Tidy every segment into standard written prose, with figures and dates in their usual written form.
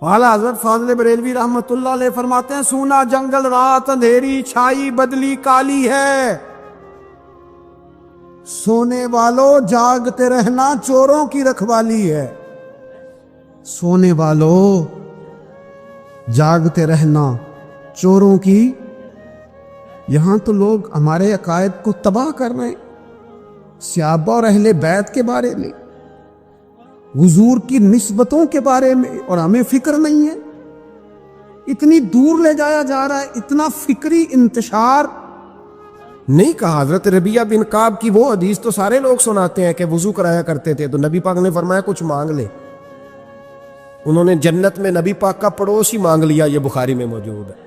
والا حضرت فاضل بریلوی رحمت اللہ علیہ فرماتے ہیں سونا جنگل رات اندھیری چھائی بدلی کالی ہے، سونے والوں جاگتے رہنا چوروں کی رکھوالی ہے۔ سونے والوں جاگتے رہنا چوروں کی، یہاں تو لوگ ہمارے عقائد کو تباہ کر رہے ہیں، صحابہ اور اہل بیت کے بارے میں، حضور کی نسبتوں کے بارے میں، اور ہمیں فکر نہیں ہے۔ اتنی دور لے جایا جا رہا ہے، اتنا فکری انتشار نہیں کہا۔ حضرت ربیعہ بن کعب کی وہ حدیث تو سارے لوگ سناتے ہیں کہ وضو کرایا کرتے تھے تو نبی پاک نے فرمایا کچھ مانگ لے، انہوں نے جنت میں نبی پاک کا پڑوس ہی مانگ لیا، یہ بخاری میں موجود ہے۔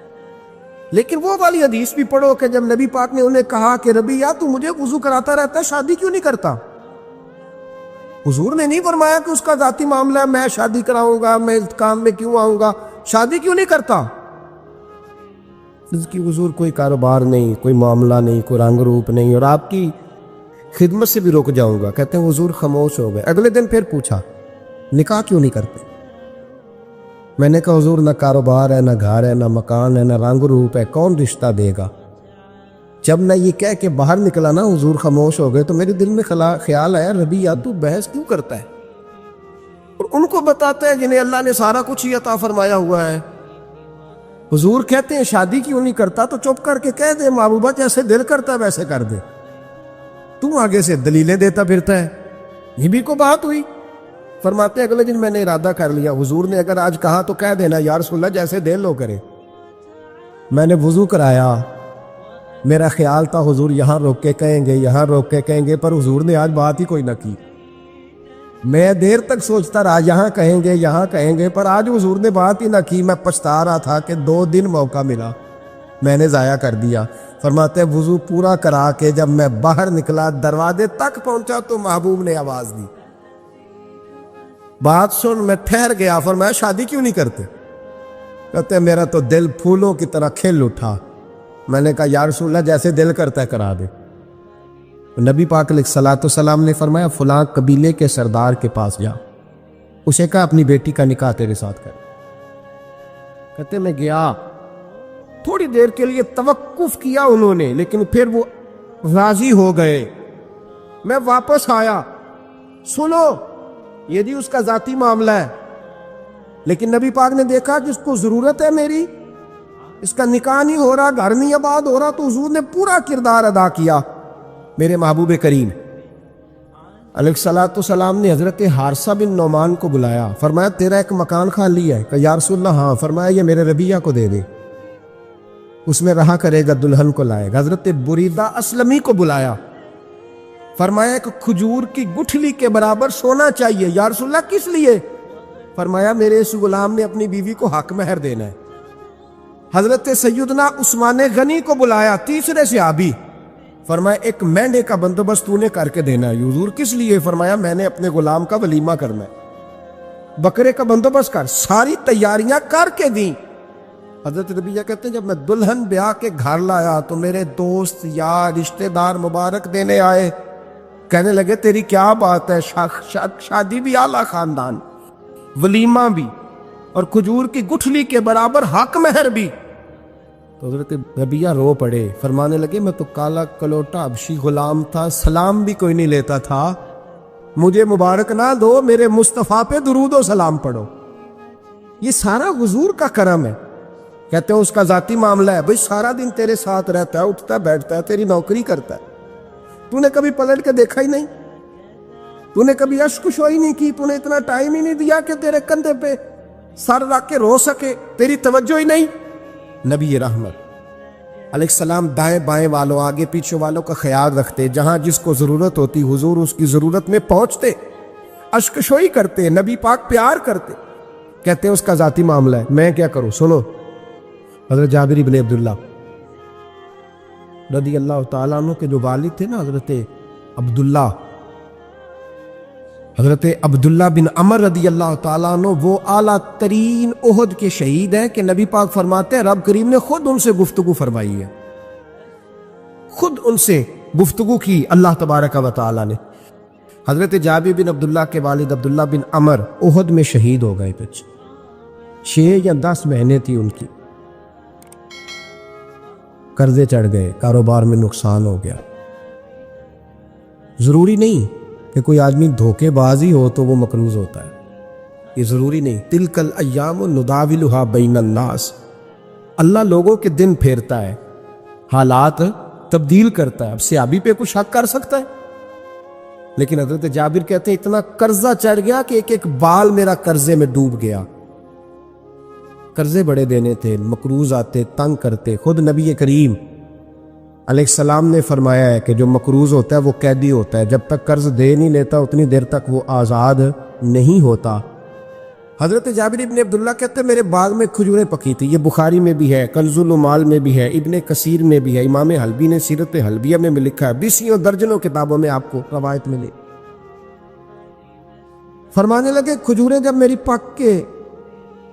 لیکن وہ والی حدیث بھی پڑھو کہ جب نبی پاک نے انہیں کہا کہ ربیعہ تو مجھے وضو کراتا رہتا ہے، شادی کیوں نہیں کرتا؟ حضور نے نہیں فرمایا کہ اس کا ذاتی معاملہ ہے، میں شادی کراؤں گا، میں اس کام میں کیوں آؤں گا، شادی کیوں نہیں کرتا؟ اس کی حضور کوئی کاروبار نہیں، کوئی معاملہ نہیں، کوئی رنگ روپ نہیں، اور آپ کی خدمت سے بھی رک جاؤں گا۔ کہتے ہیں حضور خاموش ہو گئے۔ اگلے دن پھر پوچھا نکاح کیوں نہیں کرتے؟ میں نے کہا حضور نہ کاروبار ہے، نہ گھر ہے، نہ مکان ہے، نہ رنگ روپ ہے، کون رشتہ دے گا؟ جب میں یہ کہہ کے باہر نکلا نا حضور خاموش ہو گئے، تو میرے دل میں خیال آیا ربیعہ تو بحث کیوں کرتا ہے؟ اور ان کو بتاتا ہے جنہیں اللہ نے سارا کچھ ہی عطا فرمایا ہوا ہے۔ حضور کہتے ہیں شادی کیوں نہیں کرتا؟ تو چپ کر کے کہہ دے محبوبہ جیسے دل کرتا ہے ویسے کر دے، تو آگے سے دلیلیں دیتا پھرتا ہے۔ یہ بھی کو بات ہوئی۔ فرماتے ہیں اگلے دن میں نے ارادہ کر لیا، حضور نے اگر آج کہا تو کہہ دینا یا رسول اللہ جیسے دل ہو کرے۔ میں نے وضو کرایا، میرا خیال تھا حضور یہاں روک کے کہیں گے، یہاں روک کے کہیں گے، پر حضور نے آج بات ہی کوئی نہ کی۔ میں دیر تک سوچتا رہا یہاں کہیں گے، یہاں کہیں گے، پر آج حضور نے بات ہی نہ کی۔ میں پچھتا رہا تھا کہ 2 دن موقع ملا، میں نے ضائع کر دیا۔ فرماتے ہیں وضو پورا کرا کے جب میں باہر نکلا، دروازے تک پہنچا تو محبوب نے آواز دی، بات سن۔ میں ٹھہر گیا، فرمایا شادی کیوں نہیں کرتے؟ کہتے ہیں میرا تو دل پھولوں کی طرح کھل اٹھا۔ میں نے کہا یا رسول اللہ جیسے دل کرتا ہے کرا دے۔ نبی پاک علیہ الصلوۃ والسلام نے فرمایا فلاں قبیلے کے سردار کے پاس جا، اسے کہا اپنی بیٹی کا نکاح تیرے ساتھ کر۔ کہتے میں گیا، تھوڑی دیر کے لیے توقف کیا انہوں نے، لیکن پھر وہ راضی ہو گئے۔ میں واپس آیا، سنو یہ بھی اس کا ذاتی معاملہ ہے، لیکن نبی پاک نے دیکھا کہ اس کو ضرورت ہے میری، اس کا نکاح نہیں ہو رہا، گھر نہیں آباد ہو رہا، تو حضور نے پورا کردار ادا کیا۔ میرے محبوب کریم علیہ الصلوۃ والسلام نے حضرت حارثہ بن نعمان کو بلایا، فرمایا تیرا ایک مکان خالی ہے؟ کہ یا رسول اللہ ہاں۔ فرمایا یہ میرے ربیعہ کو دے دے، اس میں رہا کرے گا، دلہن کو لائے گا۔ حضرت بریدہ اسلمی کو بلایا، فرمایا ایک کھجور کی گٹھلی کے برابر سونا چاہیے۔ یا رسول اللہ کس لیے؟ فرمایا میرے اس غلام نے اپنی بیوی کو حق مہر دینا ہے۔ حضرت سیدنا عثمان غنی کو بلایا، تیسرے صحابی، فرمایا ایک مینڈے کا بندوبست تو نے کر کے دینا ہے۔ حضور کس لیے؟ فرمایا میں نے اپنے غلام کا ولیمہ کرنا ہے، بکرے کا بندوبست کر۔ ساری تیاریاں کر کے دیں۔ حضرت ربیعہ کہتے ہیں جب میں دلہن بیاہ کے گھر لایا تو میرے دوست یار رشتہ دار مبارک دینے آئے، کہنے لگے تیری کیا بات ہے، شادی بھی اعلیٰ خاندان، ولیمہ بھی، اور کھجور کی گٹھلی کے برابر حق مہر بھی۔ تو حضرت ربیعہ رو پڑے، فرمانے لگے میں تو کالا کلوٹا حبشی غلام تھا، سلام بھی کوئی نہیں لیتا تھا، مجھے مبارک نہ دو، میرے مصطفیٰ پہ درود و سلام پڑھو۔ یہ سارا حضور کا کرم ہے۔ کہتے ہیں اس کا ذاتی معاملہ ہے، بھئی سارا دن تیرے ساتھ رہتا ہے، اٹھتا ہے بیٹھتا ہے، تیری نوکری کرتا ہے، تو نے کبھی پلٹ کے دیکھا ہی نہیں، تو نے کبھی اشک شوئی نہیں کی، تو نے اتنا ٹائم ہی نہیں دیا کہ تیرے کندھے پہ سر رکھ کے رو سکے، تیری توجہ ہی نہیں۔ نبی رحمت علیہ السلام دائیں بائیں والوں، آگے پیچھے والوں کا خیال رکھتے، جہاں جس کو ضرورت ہوتی حضور اس کی ضرورت میں پہنچتے، اشک شوئی کرتے، نبی پاک پیار کرتے۔ کہتے ہیں اس کا ذاتی معاملہ ہے، میں کیا کروں؟ سنو، حضرت جابر بن عبداللہ رضی اللہ تعالیٰ عنہ کے جو والد تھے نا حضرت عبداللہ بن عمر رضی اللہ تعالیٰ عنہ، وہ اعلیٰ ترین احد کے شہید ہیں کہ نبی پاک فرماتے ہیں رب کریم نے خود ان سے گفتگو فرمائی ہے، خود ان سے گفتگو کی اللہ تبارک و تعالیٰ نے۔ حضرت جابر بن عبداللہ کے والد عبداللہ بن عمر احد میں شہید ہو گئے۔ 6 یا 10 مہینے تھی ان کی، قرضے چڑھ گئے، کاروبار میں نقصان ہو گیا۔ ضروری نہیں کہ کوئی آدمی دھوکے باز ہی ہو تو وہ مقروض ہوتا ہے، یہ ضروری نہیں۔ تلک الایام نداولھا بین الناس، اللہ لوگوں کے دن پھیرتا ہے، حالات تبدیل کرتا ہے۔ اب سیابی پہ کچھ شک کر سکتا ہے؟ لیکن حضرت جابر کہتے ہیں اتنا قرضہ چڑھ گیا کہ ایک ایک بال میرا قرضے میں ڈوب گیا۔ قرضے بڑے دینے تھے، مقروض آتے، تنگ کرتے۔ خود نبی کریم علیہ السلام نے فرمایا ہے کہ جو مقروض ہوتا ہے وہ قیدی ہوتا ہے، جب تک قرض دے نہیں لیتا اتنی دیر تک وہ آزاد نہیں ہوتا۔ حضرت جابر ابن عبداللہ کہتے ہیں میرے باغ میں کھجوریں پکی تھی، یہ بخاری میں بھی ہے، کنز العمال میں بھی ہے، ابن کثیر میں بھی ہے، امام حلبی نے سیرت حلبیہ میں بھی لکھا ہے، 20 درجنوں کتابوں میں آپ کو روایت ملے۔ فرمانے لگے کھجوریں جب میری پک کے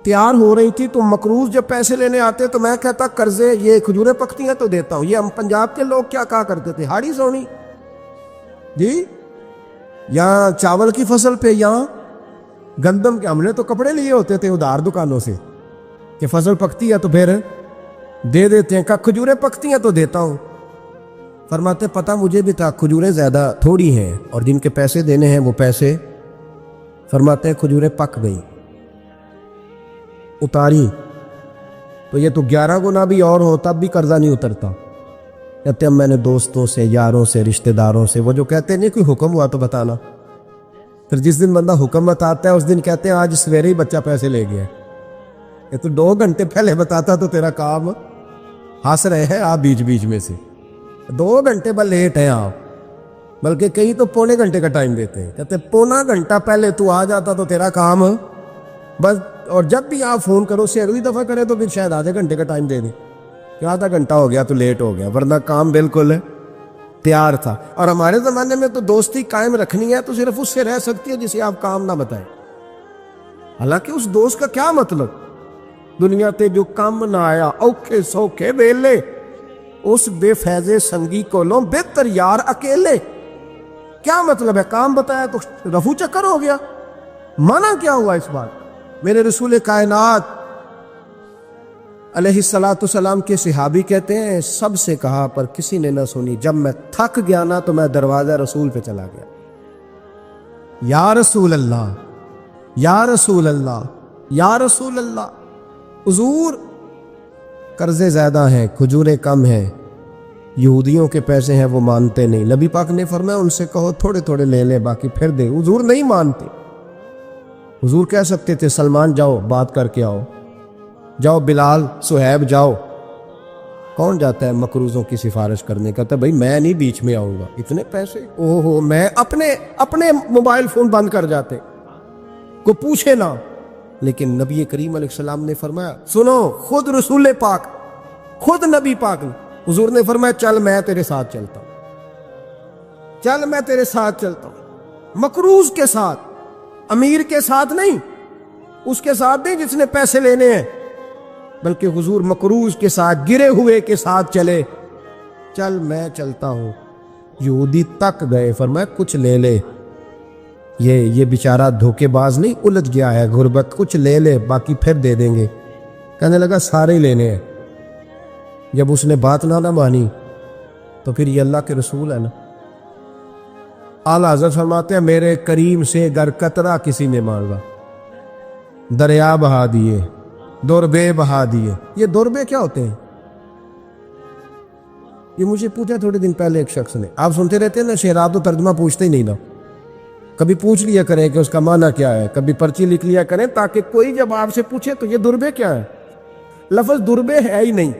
تیار ہو رہی تھی تو مقروض جب پیسے لینے آتے تو میں کہتا قرضے یہ کھجوریں پکتی ہیں تو دیتا ہوں۔ یہ ہم پنجاب کے لوگ کیا کہا کرتے تھے، ہاڑی سونی جی، یہاں چاول کی فصل پہ، یہاں گندم کے، ہم نے تو کپڑے لیے ہوتے تھے ادھار دکانوں سے کہ فصل پکتی ہے تو پھر دے دیتے ہیں، کہ کھجوریں پکتی ہیں تو دیتا ہوں۔ فرماتے پتہ مجھے بھی تھا کھجوریں زیادہ تھوڑی ہیں اور جن کے پیسے دینے ہیں وہ پیسے، فرماتے ہیں کھجوریں پک گئی، اتاری تو یہ تو 11 گنا بھی اور ہو تب بھی قرضہ نہیں اترتا۔ کہتے ہیں میں نے دوستوں سے، یاروں سے، رشتہ داروں سے، وہ جو کہتے ہیں نہیں کوئی حکم ہوا تو بتانا، پھر جس دن بندہ حکم بتاتا ہے اس دن کہتے ہیں آج سویرے ہی بچہ پیسے لے گیا، یہ تو 2 گھنٹے پہلے بتاتا تو تیرا کام، ہنس رہے ہیں آپ بیچ بیچ میں سے، 2 گھنٹے بس لیٹ ہیں آپ، بلکہ کئی تو پونے گھنٹے کا ٹائم دیتے ہیں، کہتے ہیں پونا گھنٹہ پہلے تو آ جاتا تو تیرا کام بس۔ اور جب بھی آپ فون کرو سے اگلی دفعہ کرے تو پھر شاید آدھے گھنٹے کا ٹائم دے دیں کہ آدھا گھنٹہ ہو گیا تو لیٹ ہو گیا، ورنہ کام بالکل تیار تھا۔ اور ہمارے زمانے میں تو دوستی قائم رکھنی ہے تو صرف اس سے رہ سکتی ہے جسے آپ کام نہ بتائیں، حالانکہ اس دوست کا کیا مطلب، دنیا تے جو کام نہ آیا اوکھے سوکھے ویلے، اس بے فیضے سنگی کولوں بہتر یار اکیلے، کیا مطلب ہے، کام بتایا تو رفو چکر ہو گیا، مانا کیا ہوا اس بات۔ میرے رسول کائنات علیہ السلام کے صحابی کہتے ہیں سب سے کہا پر کسی نے نہ سنی، جب میں تھک گیا نا تو میں دروازہ رسول پہ چلا گیا، یا رسول اللہ یا رسول اللہ یا رسول اللہ، حضور قرضے زیادہ ہیں، کھجوریں کم ہیں، یہودیوں کے پیسے ہیں وہ مانتے نہیں، نبی پاک نے فرمایا ان سے کہو تھوڑے تھوڑے لے لے باقی پھر دے، حضور نہیں مانتے۔ حضور کہہ سکتے تھے سلمان جاؤ بات کر کے آؤ، جاؤ بلال صہیب جاؤ، کون جاتا ہے مقروضوں کی سفارش کرنے، کہتا ہے بھائی میں نہیں بیچ میں آؤں گا، اتنے پیسے او ہو، میں اپنے موبائل فون بند کر جاتے، کو پوچھے نہ۔ لیکن نبی کریم علیہ السلام نے فرمایا سنو، خود رسول پاک، خود نبی پاک نے، حضور نے فرمایا چل میں تیرے ساتھ چلتا ہوں، چل میں تیرے ساتھ چلتا ہوں، مقروض کے ساتھ، امیر کے ساتھ نہیں، اس کے ساتھ نہیں جس نے پیسے لینے ہیں، بلکہ حضور مقروض کے ساتھ، گرے ہوئے کے ساتھ چلے، چل میں چلتا ہوں۔ یہودی تک گئے، فرمایا کچھ لے لے، یہ بیچارہ دھوکے باز نہیں الجھ گیا ہے، غربت، کچھ لے لے باقی پھر دے دیں گے۔ کہنے لگا سارے ہی لینے ہیں۔ جب اس نے بات نہ مانی تو پھر یہ اللہ کے رسول ہے نا۔ اعلیٰ حضرت فرماتے ہیں میرے کریم سے گر قطرہ کسی نے مانگا، دریا بہا دیے، دوربے بہا دیے۔ یہ دوربے کیا ہوتے ہیں؟ یہ مجھے پوچھا تھوڑے دن پہلے ایک شخص نے، آپ سنتے رہتے ہیں نا شعر، آپ تو ترجمہ پوچھتے ہی نہیں نا، کبھی پوچھ لیا کریں کہ اس کا معنی کیا ہے، کبھی پرچی لکھ لیا کریں تاکہ کوئی جب آپ سے پوچھے تو یہ دوربے کیا ہے، لفظ دوربے ہے ہی نہیں،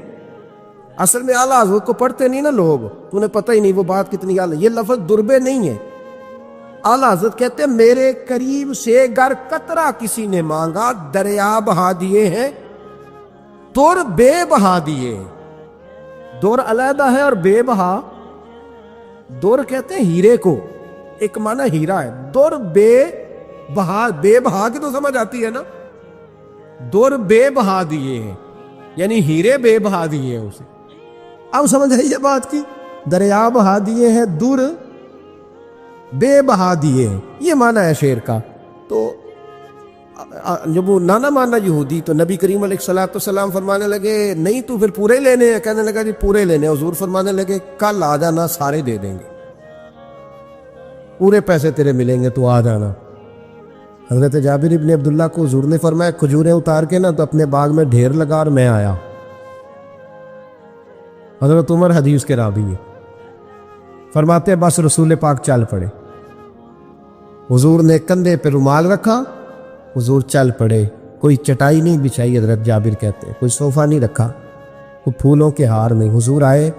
اصل میں اعلیٰ حضرت کو پڑھتے نہیں نا لوگ، انہیں پتہ ہی نہیں وہ بات کتنی اعلیٰ، یہ لفظ دوربے نہیں ہے۔ اعلیٰ حضرت کہتے ہیں میرے قریب سے گر قطرہ کسی نے مانگا، دریا بہا دیے ہیں، دور بے بہا دیے۔ دور علیحدہ ہے اور بے بہا، دور کہتے ہیں ہیرے کو، ایک معنی ہیرا ہے، دور بے بہا، بے بہا کی تو سمجھ آتی ہے نا، دور بے بہا دیے ہیں یعنی ہیرے بے بہا دیے ہیں اسے۔ اب سمجھ آئی یہ بات کی، دریا بہا دیے ہیں، دور بے بہا دیے ہیں، یہ معنی ہے شعر کا۔ تو جب وہ نانا مانا یہودی، تو نبی کریم علیہ الصلوۃ والسلام فرمانے لگے نہیں تو پھر پورے لینے ہیں؟ کہنے لگا جی پورے لینے ہیں۔ حضور فرمانے لگے کل آ جانا، سارے دے دیں گے، پورے پیسے تیرے ملیں گے، تو آ جانا۔ حضرت جابر ابن عبداللہ کو حضور نے فرمایا کھجوریں اتار کے نا تو اپنے باغ میں ڈھیر لگا اور میں آیا۔ حضرت عمر حدیث کے راوی ہے، فرماتے بس رسول پاک چل پڑے، حضور نے کندھے پہ رومال رکھا، حضور چل پڑے، کوئی چٹائی نہیں بچھائی، حضرت جابر کہتے ہیں کوئی صوفہ نہیں رکھا، وہ پھولوں کے ہار میں حضور آئے،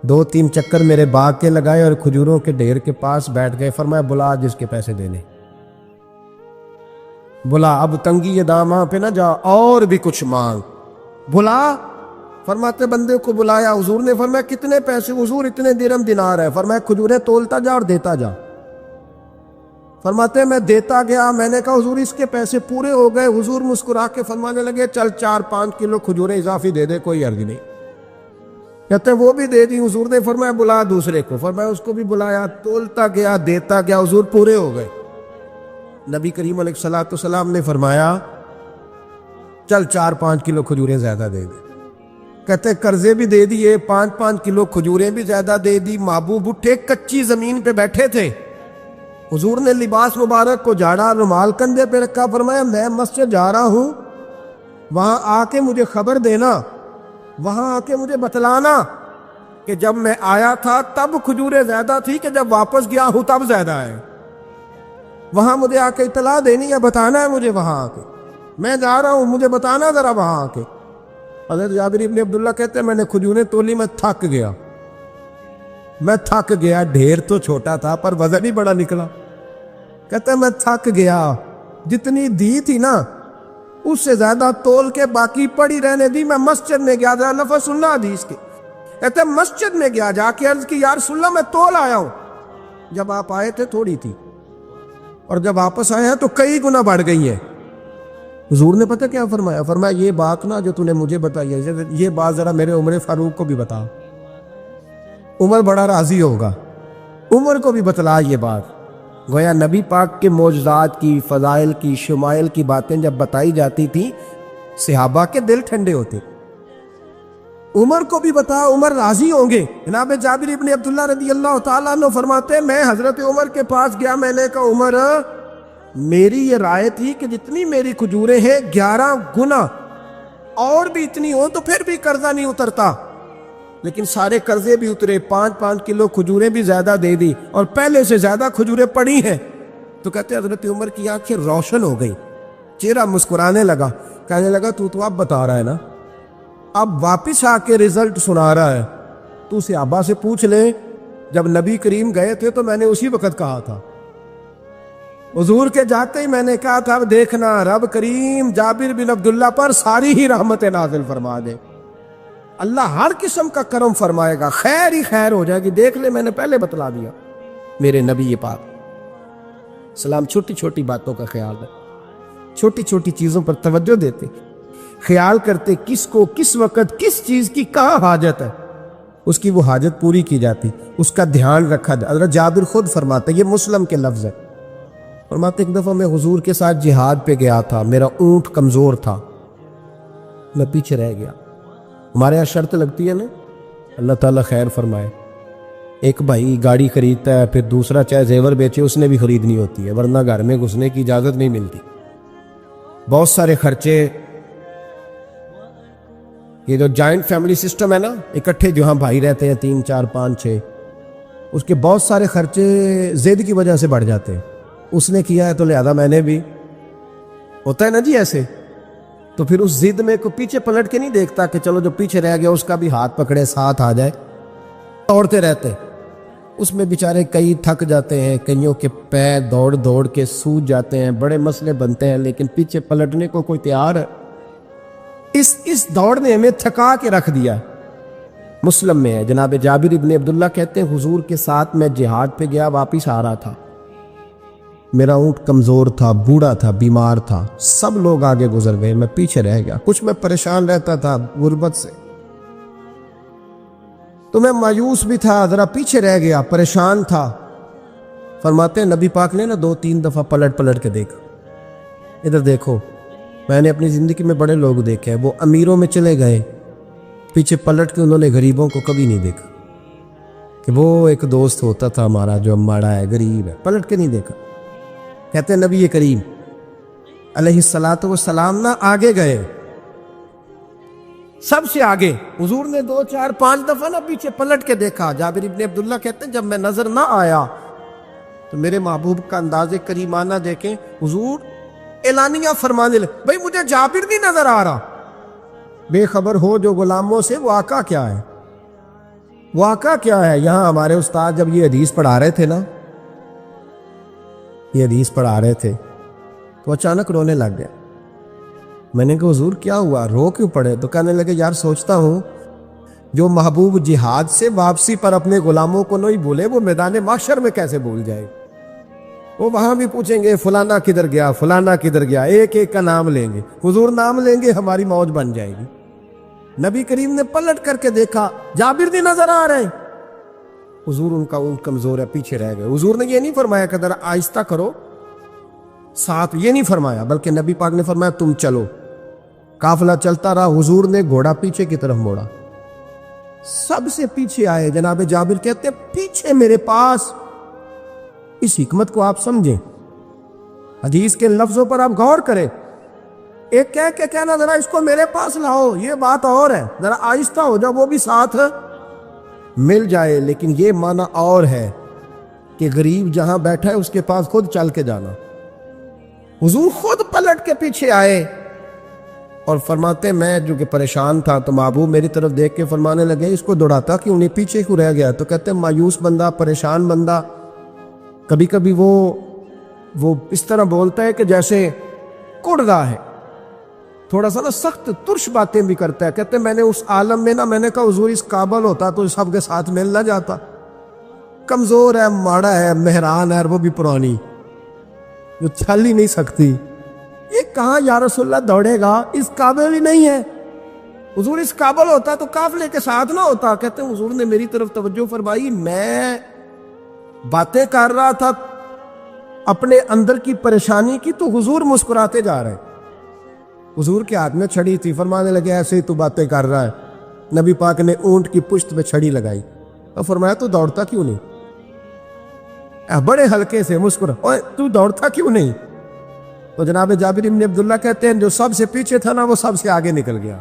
2-3 چکر میرے باغ کے لگائے اور کھجوروں کے ڈھیر کے پاس بیٹھ گئے۔ فرمایا بلا جس کے پیسے دینے، بلا، اب تنگی داماں پہ نہ جا، اور بھی کچھ مانگ، بلا۔ فرماتے بندے کو بلایا، حضور نے فرمایا کتنے پیسے؟ حضور اتنے درہم دینار ہے۔ فرمایا کھجوریں تولتا جا اور دیتا جا۔ فرماتے میں دیتا گیا، میں نے کہا حضور اس کے پیسے پورے ہو گئے۔ حضور مسکرا کے فرمانے لگے چل 4-5 کلو کھجوریں اضافی دے دے، کوئی عرض نہیں۔ کہتے وہ بھی دے دی۔ حضور نے فرمایا بلا دوسرے کو، فرمایا اس کو بھی بلایا، تولتا گیا، دیتا گیا، حضور پورے ہو گئے۔ نبی کریم علیہ الصلوۃ والسلام نے فرمایا چل 4-5 کلو کھجوریں زیادہ دے دے۔ کہتے قرضے بھی دے دیے، 5-5 کلو کھجوریں بھی زیادہ دے دی۔ محبوب اٹھے، کچی زمین پہ بیٹھے تھے، حضور نے لباس مبارک کو جھاڑا، رومال کندھے پہ رکھا، فرمایا میں مسجد جا رہا ہوں، وہاں آ کے مجھے خبر دینا، وہاں آ کے مجھے بتلانا کہ جب میں آیا تھا تب کھجوریں زیادہ تھی کہ جب واپس گیا ہوں تب زیادہ ہے۔ وہاں مجھے آ کے اطلاع دینی ہے، بتانا ہے مجھے، وہاں آ کے میں جا رہا ہوں، مجھے بتانا ذرا وہاں آ کے۔ حضرت جابر ابن عبداللہ کہتے ہیں میں نے کھجوریں تولی، میں تھک گیا، میں تھک گیا، ڈھیر تو چھوٹا تھا پر وزن ہی بڑا نکلا۔ کہتے ہیں میں تھک گیا، جتنی دی تھی نا اس سے زیادہ تول کے باقی پڑی رہنے دی۔ میں مسجد میں گیا، ذرا لفظ سننا حدیث کے، کہتے ہیں مسجد میں گیا، جا کے عرض کی یا رسول اللہ میں تول آیا ہوں، جب آپ آئے تھے تھوڑی تھی اور جب واپس آئے ہیں تو کئی گنا بڑھ گئی ہے۔ حضور نے پتہ کیا فرمایا؟ فرمایا یہ بات نا جو تو نے مجھے بتائی ہے، یہ بات ذرا میرے عمر فاروق کو بھی بتا، عمر بڑا راضی ہوگا، عمر کو بھی بتلا یہ بات۔ گویا نبی پاک کے معجزات کی، فضائل کی، شمائل کی باتیں جب بتائی جاتی تھیں صحابہ کے دل ٹھنڈے ہوتے۔ عمر کو بھی بتا، عمر راضی ہوں گے۔ جناب جابر ابن عبداللہ رضی اللہ تعالیٰ عنہ فرماتے ہیں میں حضرت عمر کے پاس گیا، میں نے کہا عمر میری یہ رائے تھی کہ جتنی میری کھجوریں ہیں 11 گنا اور بھی اتنی ہوں تو پھر بھی قرضہ نہیں اترتا، لیکن سارے قرضے بھی اترے، 5-5 کلو کھجوریں بھی زیادہ دے دی اور پہلے سے زیادہ کھجوریں پڑی ہیں۔ تو کہتے حضرت عمر کی آنکھیں روشن ہو گئی، چہرہ مسکرانے لگا، کہنے لگا تو اب بتا رہا ہے نا، اب واپس آ کے رزلٹ سنا رہا ہے، تو صحابہ سے پوچھ لے، جب نبی کریم گئے تھے تو میں نے اسی وقت کہا تھا، حضور کے جاتے ہی میں نے کہا تھا اب دیکھنا رب کریم جابر بن عبداللہ پر ساری ہی رحمتیں نازل فرما دے، اللہ ہر قسم کا کرم فرمائے گا، خیر ہی خیر ہو جائے گی، دیکھ لے میں نے پہلے بتلا دیا۔ میرے نبی پاک سلام چھوٹی چھوٹی باتوں کا خیال ہے، چھوٹی چھوٹی چیزوں پر توجہ دیتے، خیال کرتے کس کو کس وقت کس چیز کی کہاں حاجت ہے، اس کی وہ حاجت پوری کی جاتی، اس کا دھیان رکھا جاتا۔ حضرت جابر خود فرماتے، یہ مسلم کے لفظ ہے، فرماتے ایک دفعہ میں حضور کے ساتھ جہاد پہ گیا تھا، میرا اونٹ کمزور تھا، میں پیچھے رہ گیا۔ ہمارے یہاں شرط لگتی ہے نا، اللہ تعالیٰ خیر فرمائے، ایک بھائی گاڑی خریدتا ہے پھر دوسرا چاہے زیور بیچے اس نے بھی خریدنی ہوتی ہے، ورنہ گھر میں گھسنے کی اجازت نہیں ملتی، بہت سارے خرچے۔ یہ جو جوائنٹ فیملی سسٹم ہے نا، اکٹھے جہاں بھائی رہتے ہیں 3 4 5 6، اس کے بہت سارے خرچے ضد کی وجہ سے بڑھ جاتے ہیں، اس نے کیا ہے تو لہذا میں نے بھی، ہوتا ہے نا جی ایسے، تو پھر اس ضد میں کو پیچھے پلٹ کے نہیں دیکھتا کہ چلو جو پیچھے رہ گیا اس کا بھی ہاتھ پکڑے ساتھ آ جائے، دوڑتے رہتے، اس میں بیچارے کئی تھک جاتے ہیں، کئیوں کے پیر دوڑ دوڑ کے سوج جاتے ہیں، بڑے مسئلے بنتے ہیں، لیکن پیچھے پلٹنے کو کوئی تیار ہے؟ اس دوڑ نے ہمیں تھکا کے رکھ دیا۔ مسلم میں ہے، جناب جابر ابن عبداللہ کہتے ہیں حضور کے ساتھ میں جہاد پہ گیا، واپس آ رہا تھا، میرا اونٹ کمزور تھا، بوڑھا تھا، بیمار تھا، سب لوگ آگے گزر گئے، میں پیچھے رہ گیا، کچھ میں پریشان رہتا تھا غربت سے، تو میں مایوس بھی تھا، ذرا پیچھے رہ گیا، پریشان تھا۔ فرماتے ہیں نبی پاک نے نا 2-3 دفعہ پلٹ پلٹ کے دیکھا، ادھر دیکھو، میں نے اپنی زندگی میں بڑے لوگ دیکھے ہیں، وہ امیروں میں چلے گئے، پیچھے پلٹ کے انہوں نے غریبوں کو کبھی نہیں دیکھا کہ وہ ایک دوست ہوتا تھا ہمارا جو ماڑا ہے، غریب ہے، پلٹ کے نہیں دیکھا۔ کہتے ہیں نبی کریم علیہ الصلاۃ والسلام نہ آگے گئے، سب سے آگے۔ حضور نے 2 4 5 دفعہ نہ پیچھے پلٹ کے دیکھا۔ جابر ابن عبداللہ کہتے ہیں جب میں نظر نہ آیا تو میرے محبوب کا انداز کریمانہ دیکھیں، حضور اعلانیہ فرمانے لگے، بھئی مجھے جابر نہیں نظر آ رہا۔ بے خبر ہو جو غلاموں سے، واقعہ کیا ہے؟ واقعہ کیا ہے؟ یہاں ہمارے استاد جب یہ حدیث پڑھا رہے تھے نا، یہ حدیث پڑھا رہے تھے تو اچانک رونے لگ گیا۔ میں نے کہا حضور کیا ہوا، رو کیوں پڑے؟ تو کہنے لگے یار سوچتا ہوں جو محبوب جہاد سے واپسی پر اپنے غلاموں کو نہیں بھولے، وہ میدان محشر میں کیسے بھول جائے؟ وہ وہاں بھی پوچھیں گے فلانا کدھر گیا، فلانا کدھر گیا، ایک ایک کا نام لیں گے۔ حضور نام لیں گے ہماری موج بن جائے گی۔ نبی کریم نے پلٹ کر کے دیکھا، جابر نہیں نظر آ رہے۔ حضور ان کا اونٹ کمزور ہے، پیچھے رہ گئے۔ حضور نے یہ نہیں فرمایا کہ ذرا آہستہ کرو ساتھ، یہ نہیں فرمایا، بلکہ نبی پاک نے فرمایا تم چلو۔ قافلہ چلتا رہا، حضور نے گھوڑا پیچھے کی طرف موڑا، سب سے پیچھے آئے۔ جناب جابر کہتے ہیں پیچھے میرے پاس۔ اس حکمت کو آپ سمجھیں، حدیث کے لفظوں پر آپ غور کریں۔ ایک کہہ کے کہنا ذرا اس کو میرے پاس لاؤ، یہ بات اور ہے، ذرا آہستہ ہو جاؤ، وہ بھی ساتھ مل جائے۔ لیکن یہ معنی اور ہے کہ غریب جہاں بیٹھا ہے اس کے پاس خود چل کے جانا۔ حضور خود پلٹ کے پیچھے آئے اور فرماتے میں جو کہ پریشان تھا تو محبوب میری طرف دیکھ کے فرمانے لگے اس کو دوڑاتا کیوں نہیں، پیچھے کیوں رہ گیا؟ تو کہتے ہیں مایوس بندہ، پریشان بندہ کبھی کبھی وہ اس طرح بولتا ہے کہ جیسے کڑ رہا ہے، تھوڑا سا نا سخت ترش باتیں بھی کرتا ہے۔ کہتے ہیں میں نے اس عالم میں نا، میں نے کہا حضور اس قابل ہوتا تو سب کے ساتھ مل نہ جاتا، کمزور ہے، ماڑا ہے، مہران ہے، اور وہ بھی پرانی جو چل ہی نہیں سکتی، یہ کہاں یا رسول اللہ دوڑے گا، اس قابل ہی نہیں ہے۔ حضور اس قابل ہوتا تو قافلے کے ساتھ نہ ہوتا۔ کہتے ہیں حضور نے میری طرف توجہ فرمائی، میں باتیں کر رہا تھا اپنے اندر کی پریشانی کی تو حضور مسکراتے جا رہے۔ حضور کے ہاتھ میں چھڑی تھی، فرمانے لگے ایسے ہی تو باتیں کر رہا ہے۔ نبی پاک نے اونٹ کی پشت پہ چھڑی لگائی اور فرمایا تو دوڑتا کیوں نہیں؟ بڑے ہلکے سے مسکرا، اوے تو دوڑتا کیوں نہیں؟ تو جناب جابر بن عبداللہ کہتے ہیں جو سب سے پیچھے تھا نا وہ سب سے آگے نکل گیا،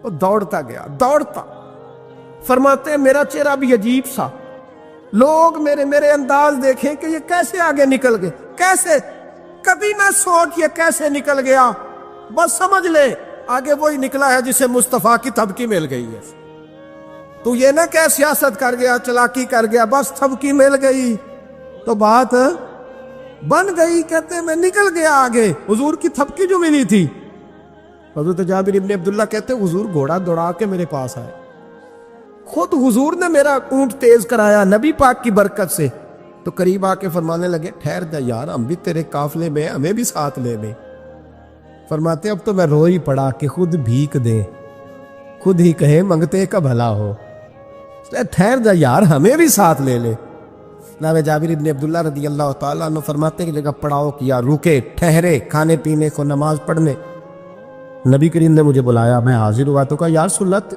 وہ دوڑتا گیا، دوڑتا۔ فرماتے ہیں میرا چہرہ بھی عجیب سا، لوگ میرے انداز دیکھیں کہ یہ کیسے آگے نکل گئے، کیسے، کبھی نہ سوچ یہ کیسے نکل گیا، بس سمجھ لے آگے وہی نکلا ہے جسے مصطفیٰ کی تھپکی مل گئی ہے۔ تو یہ نہ کہ سیاست کر گیا، چلاکی کر گیا، بس تھپکی مل گئی تو بات بن گئی۔ کہتے ہیں میں نکل گیا آگے، حضور کی تھپکی جو ملی تھی۔ حضرت جابر بن عبداللہ کہتے ہیں حضور گھوڑا دوڑا کے میرے پاس آئے، خود حضور نے میرا اونٹ تیز کرایا نبی پاک کی برکت سے۔ تو قریب آ کے فرمانے لگے ٹھہر جا یار، ہم بھی تیرے قافلے میں، ہمیں بھی ساتھ لے لے۔ فرماتے اب تو میں رو ہی پڑا کہ خود بھیک دے، خود ہی کہے منگتے کا بھلا ہو، ٹھہر جا یار ہمیں بھی ساتھ لے لے۔ جناب جابر بن عبداللہ رضی اللہ تعالیٰ عنہ فرماتے کہ جگہ پڑاؤ کیا، رکے، ٹھہرے کھانے پینے کو، نماز پڑھنے۔ نبی کریم نے مجھے بلایا، میں حاضر ہوا تو کہا یا رسول اللہ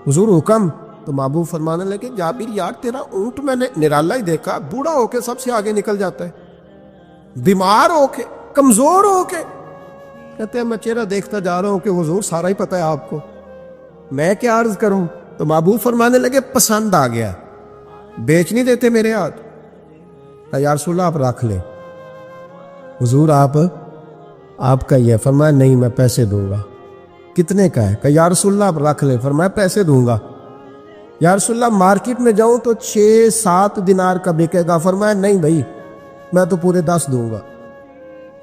حضور حکم؟ تو محبوب فرمانے لگے جابر یار تیرا اونٹ میں نے نرالا ہی دیکھا، بوڑھا ہو کے سب سے آگے نکل جاتا ہے، بیمار ہو کے، کمزور ہو کے۔ کہتے ہیں میں چہرہ دیکھتا جا رہا ہوں کہ حضور سارا ہی پتہ ہے آپ کو، میں کیا عرض کروں؟ تو محبوب فرمانے لگے پسند آ گیا، بیچ نہیں دیتے میرے ہاتھ؟ یا رسول اللہ آپ رکھ لیں، حضور آپ کا یہ۔ فرمایا نہیں میں پیسے دوں گا۔ کتنے کا ہے؟ کہ یا رسول اللہ آپ رکھ لیں۔ فرمایا پیسے دوں گا۔ یا رسول اللہ مارکیٹ میں جاؤں تو 6-7 دینار کا بکے گا۔ فرمایا نہیں بھائی میں تو پورے 10 دوں گا،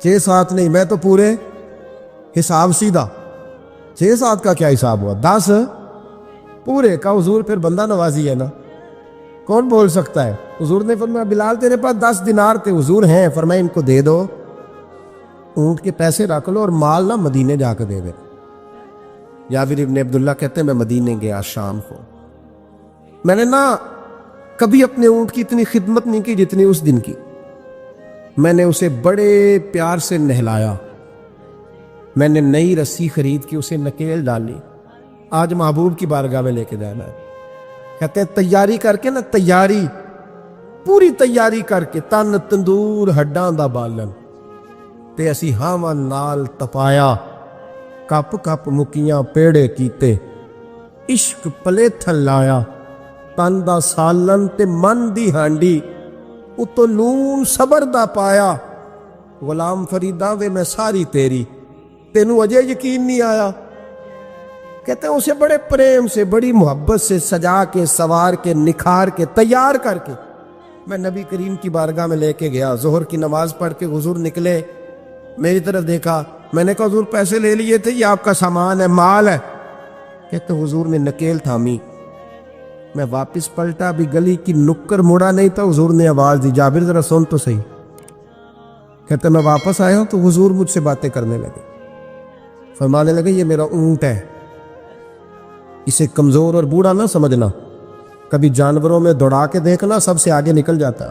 6-7 نہیں، میں تو پورے حساب سیدھا، 6-7 کا کیا حساب ہوا، 10 پورے کا۔ حضور پھر بندہ نوازی ہے نا، کون بول سکتا ہے؟ حضور نے فرمایا بلال تیرے پاس 10 دینار تھے؟ حضور ہیں۔ فرمایا ان کو دے دو، اونٹ کے پیسے رکھ لو اور مال نہ مدینے جا کے دے دے۔ جابر بن عبداللہ کہتے ہیں میں مدینے گیا شام کو، میں نے نہ کبھی اپنے اونٹ کی اتنی خدمت نہیں کی جتنی اس دن کی۔ میں نے اسے بڑے پیار سے نہلایا، میں نے نئی رسی خرید کے اسے نکیل ڈالی، آج محبوب کی بارگاہ میں لے کے جانا ہے۔ کہتے ہیں تیاری کر کے نا، تیاری پوری تیاری کر کے، تن تندور ہڈاں دا بالن تے اسی ہاواں نال تپایا، کپ کپ مکیاں پیڑے کیتے، عشق پلیتھن لایا، تن دا سالن تے من دی ہانڈی، اتو نون صبر دا پایا، غلام فریدا وے میں ساری تیری، تینوں اجے یقین نہیں آیا۔ کہتے ہیں اسے بڑے پریم سے، بڑی محبت سے سجا کے، سوار کے، نکھار کے، تیار کر کے میں نبی کریم کی بارگاہ میں لے کے گیا۔ ظہر کی نماز پڑھ کے حضور نکلے، میری طرف دیکھا، میں نے کہا حضور پیسے لے لیے تھے، یہ آپ کا سامان ہے، مال ہے؟ کہتے حضور نے نکیل تھامی، میں واپس پلٹا، ابھی گلی کی نکر مڑا نہیں تھا، حضور نے آواز دی، جابر ذرا سن تو صحیح۔ کہتے میں واپس آیا ہوں تو حضور مجھ سے باتیں کرنے لگے، فرمانے لگے یہ میرا اونٹ ہے، اسے کمزور اور بوڑھا نہ سمجھنا، کبھی جانوروں میں دوڑا کے دیکھنا، سب سے آگے نکل جاتا۔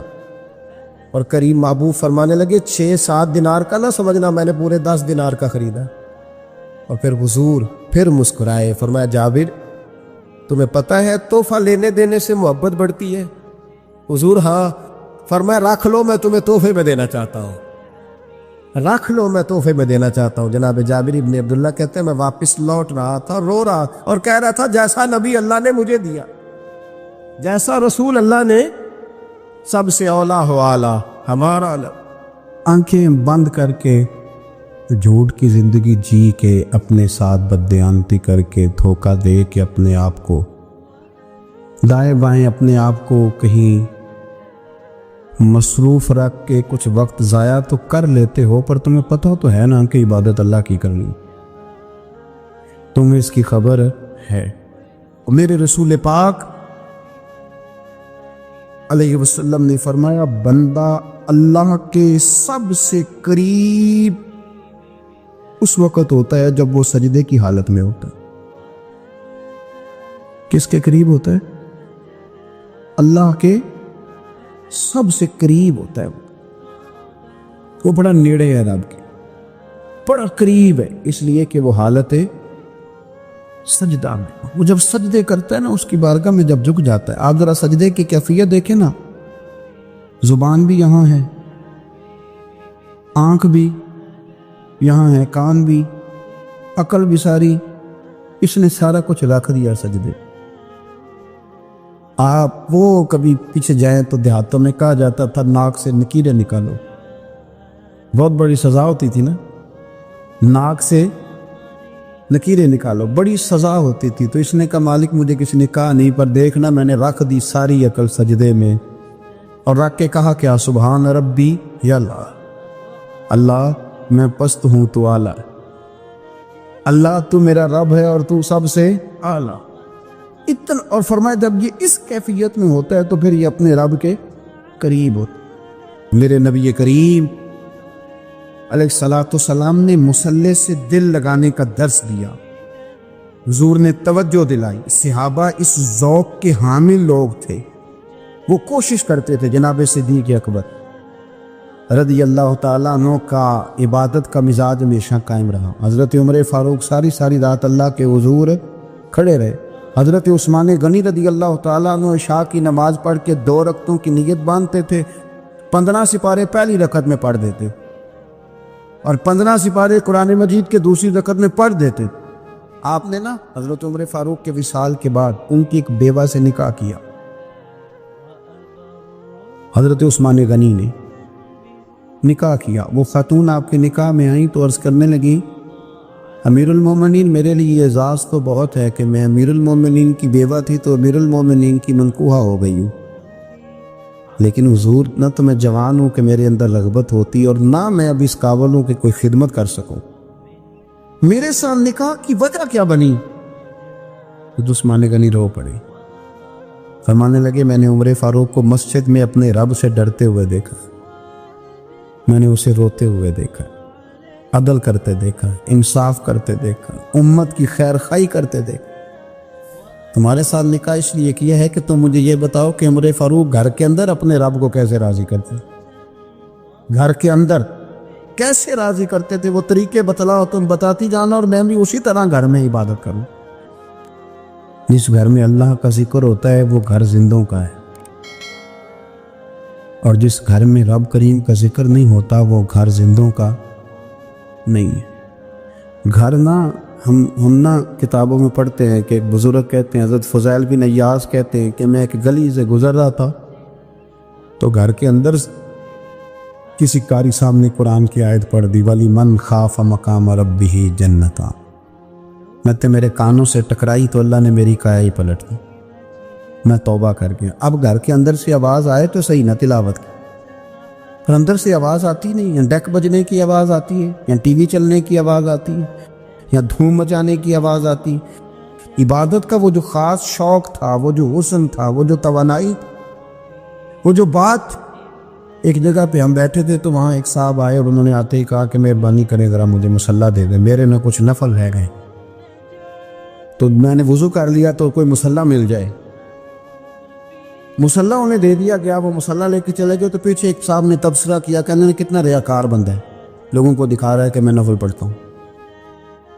اور کریم محبوب فرمانے لگے 6-7 دینار کا نہ سمجھنا، میں نے پورے 10 دینار کا خریدا۔ اور پھر حضور پھر مسکرائے، فرمایا جابر تمہیں پتہ ہے تحفہ لینے دینے سے محبت بڑھتی ہے؟ حضور ہاں۔ فرمایا رکھ لو، میں تمہیں تحفے میں دینا چاہتا ہوں، رکھ لو، میں تحفے میں دینا چاہتا ہوں۔ جناب جابر ابن عبداللہ کہتے ہیں میں واپس لوٹ رہا تھا، رو رہا اور کہہ رہا تھا جیسا نبی اللہ نے مجھے دیا، جیسا رسول اللہ نے، سب سے اولا ہو اعلیٰ ہمارا علم۔ آنکھیں بند کر کے جھوٹ کی زندگی جی کے، اپنے ساتھ بددیانتی کر کے، دھوکہ دے کے، اپنے آپ کو دائیں بائیں، اپنے آپ کو کہیں مصروف رکھ کے کچھ وقت ضائع تو کر لیتے ہو، پر تمہیں پتہ تو ہے نا کہ عبادت اللہ کی کرنی، تمہیں اس کی خبر ہے۔ میرے رسول پاک علیہ وسلم نے فرمایا بندہ اللہ کے سب سے قریب اس وقت ہوتا ہے جب وہ سجدے کی حالت میں ہوتا ہے۔ کس کے قریب ہوتا ہے؟ اللہ کے سب سے قریب ہوتا ہے، وہ بڑا نیڑے ہے رب کے، بڑا قریب ہے، اس لیے کہ وہ حالت سجدہ میں، وہ جب سجدے کرتا ہے نا، اس کی بارگاہ میں جب جھک جاتا ہے۔ آپ ذرا سجدے کی کیفیت دیکھیں نا، زبان بھی یہاں ہے، آنکھ بھی یہاں ہے، کان بھی، عقل بھی ساری، اس نے سارا کچھ رکھ دیا سجدے۔ آپ وہ کبھی پیچھے جائیں تو دیہاتوں میں کہا جاتا تھا ناک سے نکیریں نکالو، بہت بڑی سزا ہوتی تھی نا، ناک سے لکیریں نکالو، بڑی سزا ہوتی تھی۔ تو اس نے کہا مالک مجھے کسی نے کہا نہیں، پر دیکھنا میں نے رکھ دی ساری عقل سجدے میں، اور رکھ کے کہا کیا؟ سبحان ربی یا اللہ، اللہ میں پست ہوں تو اعلیٰ، اللہ تو میرا رب ہے اور تو سب سے اعلیٰ اتنا۔ اور فرمایا جب یہ اس کیفیت میں ہوتا ہے تو پھر یہ اپنے رب کے قریب ہوتا ہے۔ میرے نبی کریم علیہ الصلوۃ والسلام نے مصلی سے دل لگانے کا درس دیا، حضور نے توجہ دلائی، صحابہ اس ذوق کے حامل لوگ تھے، وہ کوشش کرتے تھے۔ جناب صدیق اکبر رضی اللہ تعالیٰ عنہ کا عبادت کا مزاج ہمیشہ قائم رہا۔ حضرت عمر فاروق ساری رات اللہ کے حضور کھڑے رہے۔ حضرت عثمان غنی رضی اللہ تعالیٰ عنہ عشاء کی نماز پڑھ کے 2 رکعتوں کی نیت باندھتے تھے، 15 سپارے پہلی رکعت میں پڑھ دیتے اور 15 سپارے قرآن مجید کے دوسری رکعت میں پڑھ دیتے۔ آپ نے نا حضرت عمر فاروق کے وصال کے بعد ان کی ایک بیوہ سے نکاح کیا، حضرت عثمان غنی نے نکاح کیا۔ وہ خاتون آپ کے نکاح میں آئیں تو عرض کرنے لگی امیر المومنین میرے لیے اعزاز تو بہت ہے کہ میں امیر المومنین کی بیوہ تھی تو امیر المومنین کی منکوحہ ہو گئی ہوں، لیکن حضور نہ تو میں جوان ہوں کہ میرے اندر رغبت ہوتی اور نہ میں اب اس قابل ہوں کہ کوئی خدمت کر سکوں، میرے ساتھ نکاح کی وجہ کیا بنی؟ عثمان غنی رو پڑے، فرمانے لگے میں نے عمر فاروق کو مسجد میں اپنے رب سے ڈرتے ہوئے دیکھا، میں نے اسے روتے ہوئے دیکھا، عدل کرتے دیکھا، انصاف کرتے دیکھا، امت کی خیر خواہی کرتے دیکھا۔ تمہارے ساتھ نکاح اس لیے کیا ہے کہ تم مجھے یہ بتاؤ کہ عمر فاروق گھر کے اندر اپنے رب کو کیسے راضی کرتے، گھر کے اندر کیسے راضی کرتے تھے، وہ طریقے بتلاؤ، تم بتاتی جانا اور میں بھی اسی طرح گھر میں عبادت کروں۔ جس گھر میں اللہ کا ذکر ہوتا ہے وہ گھر زندوں کا ہے، اور جس گھر میں رب کریم کا ذکر نہیں ہوتا وہ گھر زندوں کا نہیں ہے۔ گھر نا ہم نا کتابوں میں پڑھتے ہیں کہ ایک بزرگ کہتے ہیں، حضرت فضیل بن ایاز کہتے ہیں کہ میں ایک گلی سے گزر رہا تھا تو گھر کے اندر کسی قاری صاحب نے قرآن کی آیت پڑھ دی، وَلِمَنْ خَافَ مَقَامَ رَبِّهِ جَنَّتَانِ۔ میں میرے کانوں سے ٹکرائی تو اللہ نے میری کایا ہی پلٹ دی، میں توبہ کر گیا۔ اب گھر کے اندر سے آواز آئے تو صحیح نہ تلاوت کی، پر اندر سے آواز آتی نہیں ہے، ڈیک بجنے کی آواز آتی ہے، یا ٹی وی چلنے کی آواز آتی ہے، یا دھوم مچانے کی آواز آتی ہے۔ عبادت کا وہ جو خاص شوق تھا، وہ جو حسن تھا، وہ جو توانائی، وہ جو بات۔ ایک جگہ پہ ہم بیٹھے تھے تو وہاں ایک صاحب آئے اور انہوں نے آتے ہی کہا کہ مہربانی کریں ذرا مجھے مصلی دے دیں، میرے میں کچھ نفل رہ گئے۔ تو میں نے وضو کر لیا تو کوئی مصلی مل جائے، مصلی انہیں دے دیا گیا، وہ مصلی لے کے چلے گئے۔ تو پیچھے ایک صاحب نے تبصرہ کیا کہ انہوں نے کتنا ریاکار بندہ ہے، لوگوں کو دکھا رہا ہے کہ میں نفل پڑھتا ہوں،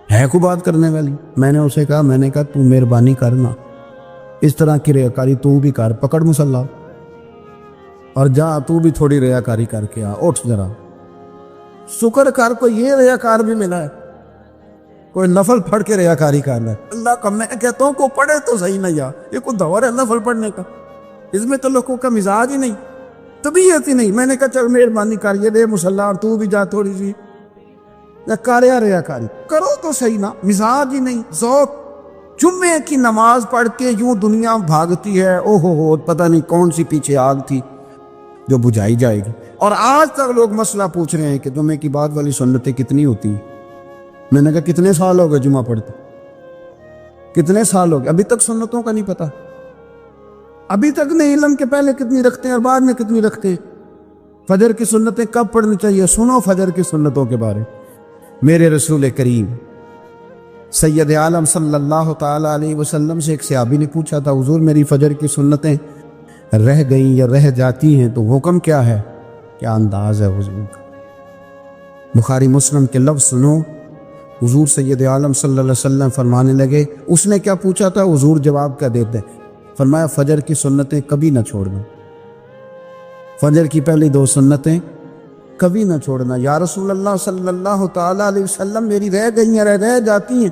ہے کو بات کرنے والی۔ میں نے اسے کہا، میں نے کہا تو مہربانی کرنا، اس طرح کی ریاکاری تو بھی کر، پکڑ مصلی اور جا تو بھی تھوڑی ریاکاری کر کے آ، اٹھ ذرا شکر کر، کوئی یہ ریاکار بھی ملا ہے، کوئی نفل پڑھ کے ریاکاری کر رہا ہے۔ اللہ کا میں کہتا ہوں کو پڑھے تو صحیح نہ، یا یہ کوئی دور ہے نفل پڑھنے کا؟ اس میں تو لوگوں کا مزاج ہی نہیں، طبیعت ہی نہیں۔ میں نے کہا چل مہربانی کر یہ دے مصلی اور تو بھی جا تھوڑی سی کاریا ریاکاری کرو تو صحیح نا، مزاج ہی نہیں، ذوق۔ جمعے کی نماز پڑھ کے یوں دنیا بھاگتی ہے، او ہو پتہ نہیں کون سی پیچھے آگ تھی جو بجھائی جائے گی۔ اور آج تک لوگ مسئلہ پوچھ رہے ہیں کہ جمعے کی بعد والی سنتیں کتنی ہوتی ہیں۔ میں نے کہا کتنے سال ہو گئے جمعہ پڑھتے، کتنے سال ہو گئے، ابھی تک سنتوں کا نہیں پتہ، ابھی تک نہیں علم کے پہلے کتنی رکھتے ہیں اور بعد میں کتنی رکھتے ہیں۔ فجر کی سنتیں کب پڑھنی چاہیے، سنو فجر کی سنتوں کے بارے۔ میرے رسول کریم سید عالم صلی اللہ تعالیٰ علیہ وسلم سے ایک صحابی نے پوچھا تھا، حضور میری فجر کی سنتیں رہ گئیں یا رہ جاتی ہیں تو حکم کیا ہے؟ کیا انداز ہے حضور کا، بخاری مسلم کے لفظ سنو۔ حضور سید عالم صلی اللہ علیہ وسلم فرمانے لگے، اس نے کیا پوچھا تھا، حضور جواب کیا دیتے؟ فرمایا فجر کی سنتیں کبھی نہ چھوڑنا، فجر کی پہلی 2 سنتیں کبھی نہ چھوڑنا۔ یا رسول اللہ صلی اللہ تعالیٰ علیہ وسلم میری رہ گئی ہیں، رہ جاتی ہیں۔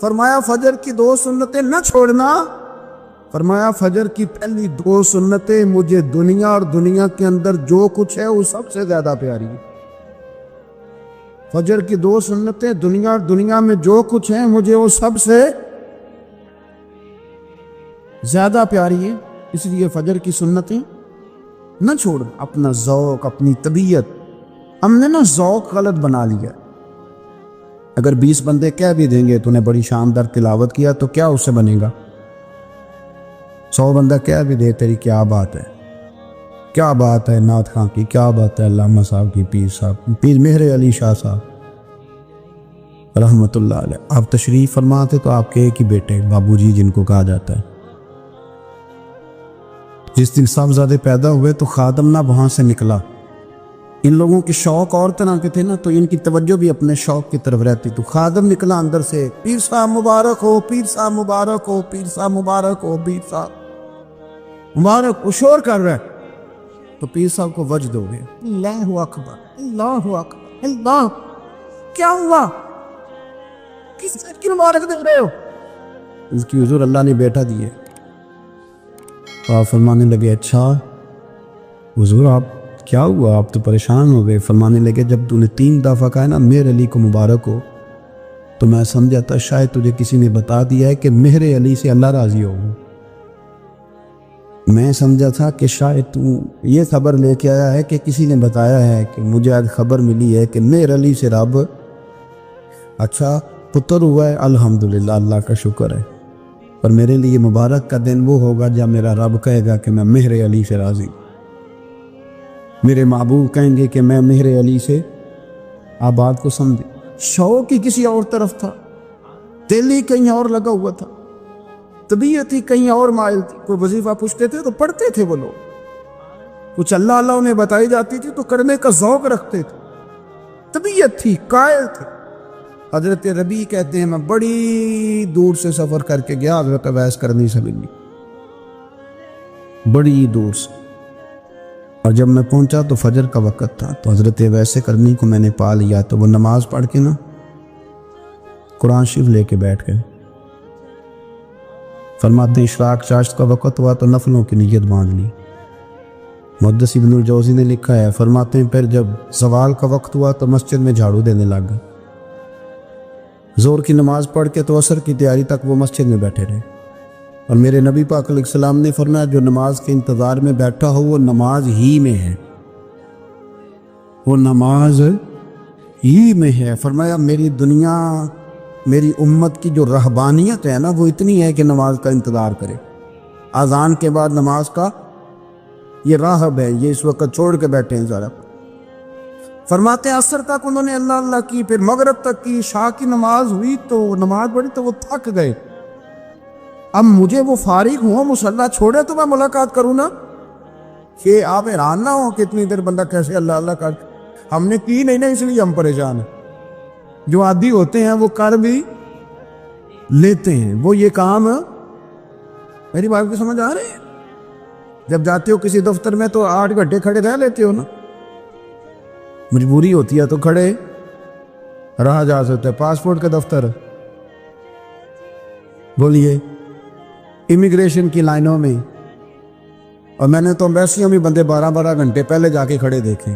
فرمایا فجر کی 2 سنتیں نہ چھوڑنا، فرمایا فجر کی پہلی 2 سنتیں مجھے دنیا اور دنیا کے اندر جو کچھ ہے وہ سب سے زیادہ پیاری ہے۔ فجر کی 2 سنتیں دنیا اور دنیا میں جو کچھ ہے مجھے وہ سب سے زیادہ پیاری ہے، اس لیے فجر کی سنتیں نہ چھوڑ۔ اپنا ذوق، اپنی طبیعت، ہم نے نا ذوق غلط بنا لیا۔ اگر 20 بندے کہہ بھی دیں گے تو نے بڑی شاندار تلاوت کیا تو کیا اس سے بنے گا؟ 100 بندہ کہہ بھی دے تیری کیا بات ہے، کیا بات ہے نعت خاں کی، کیا بات ہے علامہ صاحب کی، پیر صاحب، پیر مہر علی شاہ صاحب رحمۃ اللہ علیہ۔ آپ تشریف فرماتے تو آپ کے ایک ہی بیٹے بابو جی جن کو کہا جاتا ہے، جس دن صاحبزادے پیدا ہوئے تو خادم نہ وہاں سے نکلا۔ ان لوگوں کے شوق اور طرح کے تھے نا، تو ان کی توجہ بھی اپنے شوق کی طرف رہتی، تو خادم نکلا اندر سے، پیر صاحب مبارک ہو، پیر صاحب مبارک ہو، پیر صاحب مبارک ہو، پیر صاحب مبارک، شور کر رہا ہے۔ تو پیر صاحب کو وجد ہو گیا، اللہ اکبر، اللہ اکبر، اللہ، کیا ہوا، کس چیز کی مبارک دے رہے ہو؟ اس کی حضور اللہ نے بیٹا دیے۔ تو آپ فرمانے لگے اچھا حضور آپ کیا ہوا، آپ تو پریشان ہو گئے۔ فرمانے لگے جب تو نے 3 دفعہ کہا نا مہر علی کو مبارک ہو تو میں سمجھا تھا شاید تجھے کسی نے بتا دیا ہے کہ مہر علی سے اللہ راضی ہو۔ میں سمجھا تھا کہ شاید تو یہ خبر لے کے آیا ہے کہ کسی نے بتایا ہے کہ مجھے آج خبر ملی ہے کہ مہر علی سے رب، اچھا پتر ہوا ہے، الحمدللہ اللہ کا شکر ہے، پر میرے لیے مبارک کا دن وہ ہوگا جب میرا رب کہے گا کہ میں مہر علی سے راضی، میرے محبوب کہیں گے کہ میں مہر علی سے۔ آپ بات کو سمجھے، شوق ہی کسی اور طرف تھا، دل ہی کہیں اور لگا ہوا تھا، طبیعت ہی کہیں اور مائل تھی۔ کوئی وظیفہ پوچھتے تھے تو پڑھتے تھے وہ لوگ، کچھ اللہ اللہ انہیں بتائی جاتی تھی تو کرنے کا ذوق رکھتے تھے، طبیعت تھی، قائل تھے۔ حضرت ربیع کہتے ہیں میں بڑی دور سے سفر کر کے گیا حضرت اویس کرنی سے ملنے، بڑی دور سے، اور جب میں پہنچا تو فجر کا وقت تھا، تو حضرت اویس کرنی کو میں نے پا لیا، تو وہ نماز پڑھ کے نا قرآن شریف لے کے بیٹھ گئے۔ فرماتے ہیں اشراق چاشت کا وقت ہوا تو نفلوں کی نیت باندھ لی۔ محدث ابن الجوزی نے لکھا ہے، فرماتے ہیں پھر جب زوال کا وقت ہوا تو مسجد میں جھاڑو دینے لگ گئے۔ زور کی نماز پڑھ کے تو عصر کی تیاری تک وہ مسجد میں بیٹھے رہے، اور میرے نبی پاک علیہ السلام نے فرمایا جو نماز کے انتظار میں بیٹھا ہو وہ نماز ہی میں ہے، وہ نماز ہی میں ہے۔ فرمایا میری دنیا، میری امت کی جو رہبانیت ہے نا وہ اتنی ہے کہ نماز کا انتظار کرے، اذان کے بعد نماز کا یہ راہب ہے، یہ اس وقت چھوڑ کے بیٹھے ہیں ذرا۔ فرماتے ہیں عصر تک انہوں نے اللہ اللہ کی، پھر مغرب تک کی، عشاء کی نماز ہوئی تو نماز پڑھی تو وہ تھک گئے۔ اب مجھے وہ فارغ ہوں، مصلی چھوڑے تو میں ملاقات کروں نا، کہ آپ حیران نہ ہو کہ اتنی دیر بندہ کیسے اللہ اللہ کر، ہم نے کی نہیں نا اس لیے ہم پریشان ہیں۔ جو عادی ہوتے ہیں وہ کر بھی لیتے ہیں، وہ یہ کام، میری بات کو سمجھ آ رہی ہے؟ جب جاتے ہو کسی دفتر میں تو 8 گھنٹے کھڑے رہ لیتے ہو نا، مجبوری ہوتی ہے تو کھڑے رہا جا سکتا ہے۔ پاسپورٹ کا دفتر، بولیے امیگریشن کی لائنوں میں، اور میں نے تو ایمبیسیوں میں بندے 12 گھنٹے پہلے جا کے کھڑے دیکھے،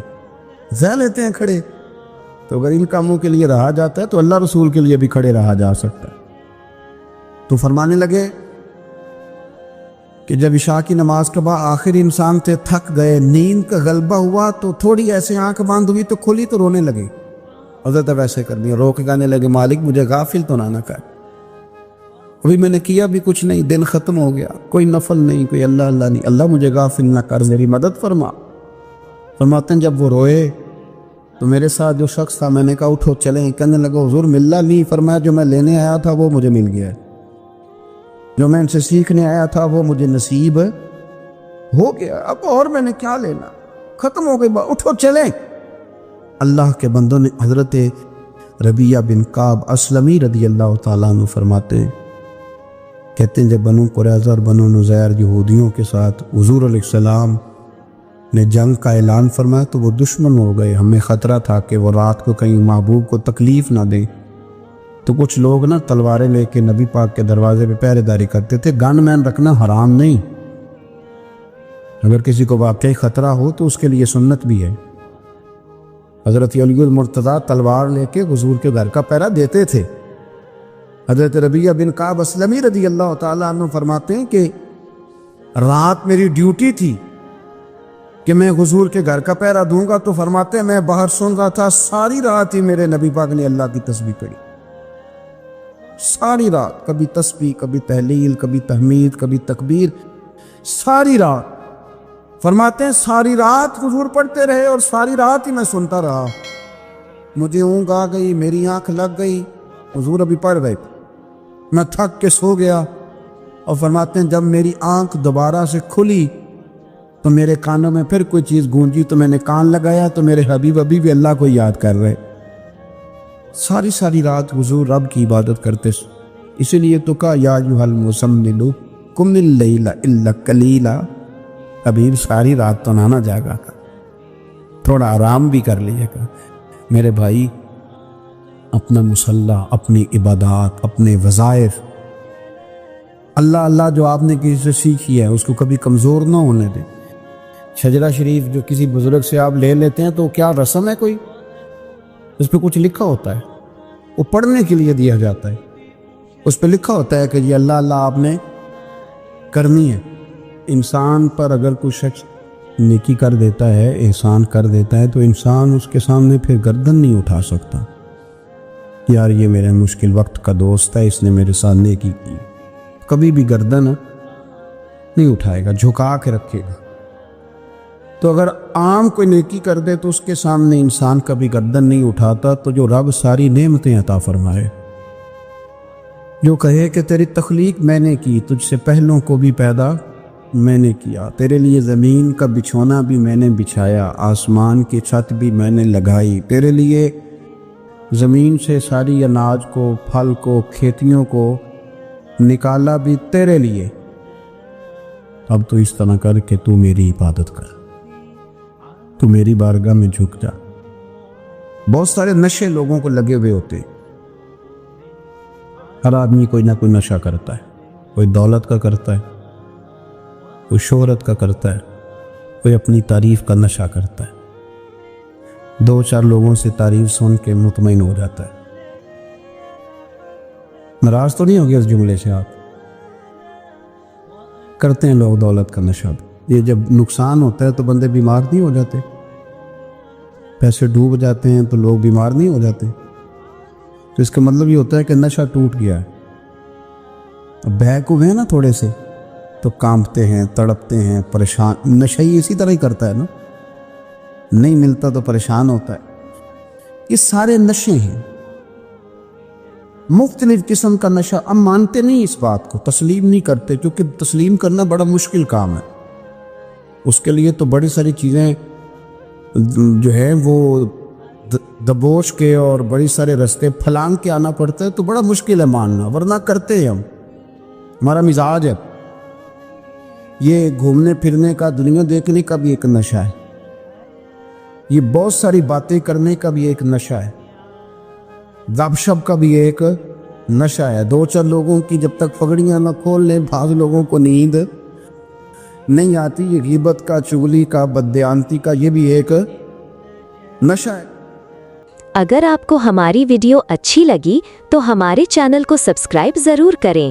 رہ لیتے ہیں کھڑے۔ تو اگر ان کاموں کے لیے رہا جاتا ہے تو اللہ رسول کے لیے بھی کھڑے رہا جا سکتا ہے۔ تو فرمانے لگے کہ جب عشاء کی نماز کے بعد آخر انسان تھے، تھک گئے، نیند کا غلبہ ہوا تو تھوڑی ایسے آنکھ بند ہوئی تو کھلی تو رونے لگے۔ حضرت ویسے کر دیا، رو کے کہنے لگے مالک مجھے غافل تو نہ کر، ابھی میں نے کیا بھی کچھ نہیں، دن ختم ہو گیا، کوئی نفل نہیں، کوئی اللہ اللہ نہیں، اللہ مجھے غافل نہ کر، میری مدد فرما۔ فرماتے ہیں جب وہ روئے تو میرے ساتھ جو شخص تھا میں نے کہا اٹھو چلیں، کہنے لگا حضور ملا نہیں، فرمایا جو میں لینے آیا تھا وہ مجھے مل گیا ہے، جو میں ان سے سیکھنے آیا تھا وہ مجھے نصیب ہو گیا، اب اور میں نے کیا لینا، ختم ہو گئی بات، اٹھو چلیں۔ اللہ کے بندوں نے حضرت ربیعہ بن کعب اسلمی رضی اللہ تعالیٰ عنہ فرماتے ہیں، کہتے ہیں جب بنو قریظہ اور بنو نذیر یہودیوں کے ساتھ حضور علیہ السلام نے جنگ کا اعلان فرمایا تو وہ دشمن ہو گئے، ہمیں خطرہ تھا کہ وہ رات کو کہیں محبوب کو تکلیف نہ دیں، تو کچھ لوگ نا تلواریں لے کے نبی پاک کے دروازے پہ پہرے داری کرتے تھے۔ گن مین رکھنا حرام نہیں، اگر کسی کو واقعی خطرہ ہو تو اس کے لیے سنت بھی ہے۔ حضرت علی المرتضیٰ تلوار لے کے حضور کے گھر کا پہرا دیتے تھے۔ حضرت ربیعہ بن کعب اسلمی رضی اللہ تعالیٰ عنہ فرماتے ہیں کہ رات میری ڈیوٹی تھی کہ میں حضور کے گھر کا پہرا دوں گا، تو فرماتے ہیں میں باہر سن رہا تھا، ساری رات ہی میرے نبی پاک نے اللہ کی تسبیح پڑھی، ساری رات، کبھی تسبیح، کبھی تہلیل، کبھی تحمید، کبھی تکبیر، ساری رات۔ فرماتے ہیں ساری رات حضور پڑھتے رہے اور ساری رات ہی میں سنتا رہا، مجھے اونگ آ گئی، میری آنکھ لگ گئی، حضور ابھی پڑھ رہے تھے، میں تھک کے سو گیا۔ اور فرماتے ہیں جب میری آنکھ دوبارہ سے کھلی تو میرے کانوں میں پھر کوئی چیز گونجی، تو میں نے کان لگایا تو میرے حبیب ابھی بھی اللہ کو یاد کر رہے۔ ساری رات حضور رب کی عبادت کرتے، اسی لیے تو کہا یا ایھا المزمل قم اللیل الا قلیلا، حبیب ساری رات تو نہ جاگا کر، تھوڑا آرام بھی کر لیے گا۔ میرے بھائی اپنا مصلی، اپنی عبادات، اپنے وظائف، اللہ اللہ جو آپ نے کسی سے سیکھی ہے اس کو کبھی کمزور نہ ہونے دیں۔ شجرہ شریف جو کسی بزرگ سے آپ لے لیتے ہیں تو کیا رسم ہے کوئی؟ اس پہ کچھ لکھا ہوتا ہے، وہ پڑھنے کے لیے دیا جاتا ہے، اس پہ لکھا ہوتا ہے کہ یہ اللہ اللہ آپ نے کرنی ہے۔ انسان پر اگر کوئی شخص نیکی کر دیتا ہے، احسان کر دیتا ہے، تو انسان اس کے سامنے پھر گردن نہیں اٹھا سکتا، یار یہ میرے مشکل وقت کا دوست ہے، اس نے میرے ساتھ نیکی کی، کبھی بھی گردن نہیں اٹھائے گا، جھکا کے رکھے گا۔ تو اگر عام کوئی نیکی کر دے تو اس کے سامنے انسان کبھی گردن نہیں اٹھاتا، تو جو رب ساری نعمتیں عطا فرمائے، جو کہے کہ تیری تخلیق میں نے کی، تجھ سے پہلوں کو بھی پیدا میں نے کیا، تیرے لیے زمین کا بچھونا بھی میں نے بچھایا، آسمان کی چھت بھی میں نے لگائی، تیرے لیے زمین سے ساری اناج کو، پھل کو، کھیتیوں کو نکالا بھی تیرے لیے۔ اب تو اس طرح کر کہ تو میری عبادت کر، تو میری بارگاہ میں جھک جا۔ بہت سارے نشے لوگوں کو لگے ہوئے ہوتے، ہر آدمی کوئی نہ کوئی نشہ کرتا ہے، کوئی دولت کا کرتا ہے، کوئی شہرت کا کرتا ہے، کوئی اپنی تعریف کا نشہ کرتا ہے، 2-4 لوگوں سے تعریف سن کے مطمئن ہو جاتا ہے۔ ناراض تو نہیں ہو گیا اس جملے سے؟ آپ کرتے ہیں لوگ دولت کا نشہ بھی۔ یہ جب نقصان ہوتا ہے تو بندے بیمار نہیں ہو جاتے؟ پیسے ڈوب جاتے ہیں تو لوگ بیمار نہیں ہو جاتے؟ تو اس کا مطلب یہ ہوتا ہے کہ نشہ ٹوٹ گیا ہے۔ اب بہک ہوئے ہیں نا تھوڑے سے تو کانپتے ہیں، تڑپتے ہیں، پریشان۔ نشہ ہی اسی طرح ہی کرتا ہے نا، نہیں ملتا تو پریشان ہوتا ہے۔ یہ سارے نشے ہیں، مختلف قسم کا نشہ۔ ہم مانتے نہیں اس بات کو، تسلیم نہیں کرتے، کیونکہ تسلیم کرنا بڑا مشکل کام ہے۔ اس کے لیے تو بڑی ساری چیزیں جو ہے وہ دبوچ کے اور بڑی سارے رستے پھلانگ کے آنا پڑتا ہے، تو بڑا مشکل ہے ماننا، ورنہ کرتے ہیں ہم، ہمارا مزاج ہے۔ یہ گھومنے پھرنے کا، دنیا دیکھنے کا بھی ایک نشہ ہے، یہ بہت ساری باتیں کرنے کا بھی ایک نشہ ہے، گپ شپ کا بھی ایک نشہ ہے۔ 2-4 لوگوں کی جب تک پگڑیاں نہ کھول لیں، بعض لوگوں کو نیند نہیں آتی۔ یہ غیبت کا، چغلی کا، بددیانتی کا، یہ بھی ایک نشہ ہے۔ اگر آپ کو ہماری ویڈیو اچھی لگی تو ہمارے چینل کو سبسکرائب ضرور کریں۔